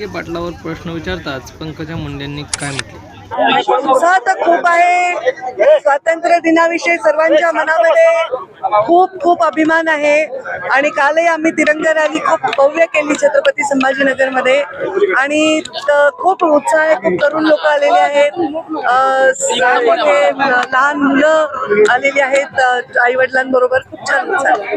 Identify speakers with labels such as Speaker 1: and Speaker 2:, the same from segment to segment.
Speaker 1: पाटलावर प्रश्न विचारताच पंकजा मुंडेंनी काय म्हटले?
Speaker 2: उत्साह तर खूप आहे. स्वातंत्र्य दिनाविषयी सर्वांच्या मनामध्ये खूप खूप अभिमान आहे आणि कालही आम्ही तिरंगा रॅली खूप भव्य केली छत्रपती संभाजीनगरमध्ये आणि खूप उत्साह आहे. खूप तरुण लोक आलेले आहेत, लहान मुलं आलेली आहेत आई वडिलांबरोबर. खूप छान उत्साह आहे.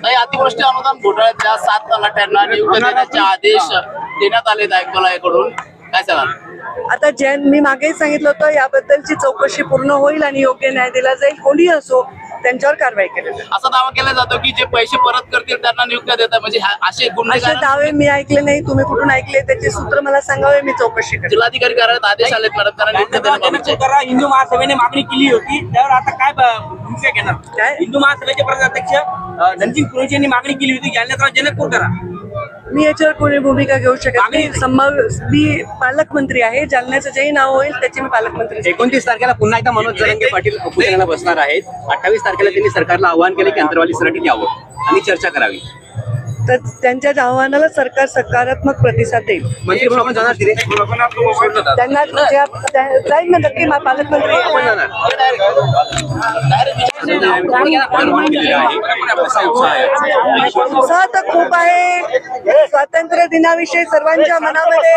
Speaker 3: नाही, अतिवृष्टी अनुदान घोटाळ्यातल्या 7 तलाठ्यांना नियुक्ती देण्याचे आदेश देण्यात आले आयुक्तालयाकडून, काय सांगाल?
Speaker 2: आता मी मागेही सांगितलं होतं, याबद्दलची चौकशी पूर्ण होईल आणि योग्य न्याय दिला जाईल. कोणी असो त्यांच्यावर कारवाई केली जाईल.
Speaker 3: असा दावा केला जातो की जे पैसे परत करतील त्यांना नियुक्त्या देतात, म्हणजे असे
Speaker 2: असे दावे मी ऐकले नाही. तुम्ही कुठून ऐकले त्याचे सूत्र मला सांगावे, मी चौकशी करेन.
Speaker 3: जिल्हाधिकारी कार्यालयात आदेश आले मॅडम त्यांना नियुक्त्या देण्याबाबतचे.
Speaker 4: हिंदू महासभेने मागणी केली होती, त्यावर आता काय भूमिका घेणार?
Speaker 2: काय?
Speaker 4: हिंदू महासभेचे प्रदेशाध्यक्ष रणजित कुरेशी यांनी मागणी केली होती, जालन्यात जनकपूर करा.
Speaker 2: मी याच्यावर कोणी भूमिका घेऊ शकत नाही. मी पालकमंत्री आहे. जालन्याचं जेही नाव होईल त्याचे मी पालकमंत्री.
Speaker 5: 29 तारखेला पुन्हा एकदा मनोज जरांगे पाटील उपोषणाला बसणार आहेत. 28 तारखेला त्यांनी सरकारला आवाहन केले की अंतर्वाली सराटीत यावं आणि चर्चा करावी.
Speaker 2: तर त्यांच्या आव्हानाला सरकार सकारात्मक प्रतिसाद देईल.
Speaker 5: मंत्री म्हणून आपण जाणार तिथे?
Speaker 2: त्यांना जाईल ना नक्की. पालकमंत्री
Speaker 5: आपण जाणार.
Speaker 2: उत्साह तर खूप आहे. स्वातंत्र्य दिनाविषयी सर्वांच्या मनामध्ये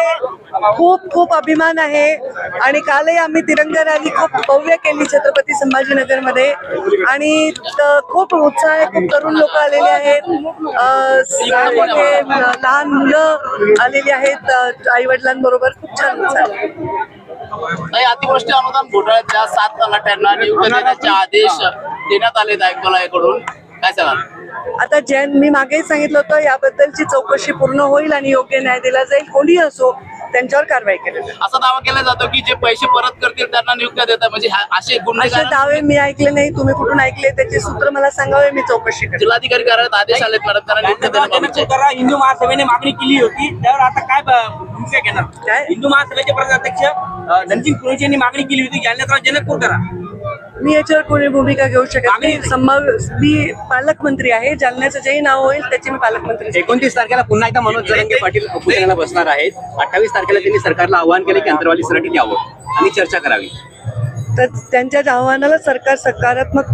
Speaker 2: खूप खूप अभिमान आहे आणि कालही आम्ही तिरंगा रॅली खूप भव्य केली छत्रपती संभाजीनगरमध्ये आणि खूप उत्साह आहे. खूप तरुण लोक आलेले आहेत, लहान मुलं आलेली आहेत आई वडिलांबरोबर. खूप छान उत्साह आहे.
Speaker 3: नाही, अतिवृष्टी अनुदान घोटाळ्यातल्या 7 तलाठ्यांना नियुक्ती देण्याचे आदेश देण्यात आले आयुक्तालयाकडून, काय सांगाल?
Speaker 2: आता मी मागेही सांगितलं होतं, याबद्दलची चौकशी पूर्ण होईल आणि योग्य न्याय दिला जाईल. कोणी असो त्यांच्यावर कारवाई केली जाईल.
Speaker 3: असा दावा केला जातो की जे पैसे परत करतील त्यांना नियुक्त्या देतात, म्हणजे असे
Speaker 2: दावे मी ऐकले नाही. तुम्ही कुठून ऐकले त्याचे सूत्र मला सांगावे, मी चौकशी करेन.
Speaker 3: जिल्हाधिकारी कार्यालयात आदेश आले मॅडम त्यांना नियुक्त्या देण्याबाबतचे.
Speaker 4: हिंदू महासभेने मागणी केली होती, त्यावर आता काय भूमिका घेणार?
Speaker 2: काय?
Speaker 4: हिंदू महासभेचे प्रदेशाध्यक्ष रणजित कुरेशी यांनी मागणी केली होती, जालन्यात जनकपूर करा.
Speaker 2: मी याच्यावर कोणी भूमिका घेऊ शकत नाही. मी पालकमंत्री आहे. जालन्याचं जेही नाव होईल त्याचे मी पालकमंत्री.
Speaker 5: 29 तारखेला पुन्हा एकदा मनोज जरांगे पाटील उपोषणाला बसणार आहेत. 28 तारखेला त्यांनी सरकारला आवाहन केले की अंतर्वाली सराटीत यावं आणि चर्चा करावी.
Speaker 2: तर त्यांच्या आव्हानाला सरकार सकारात्मक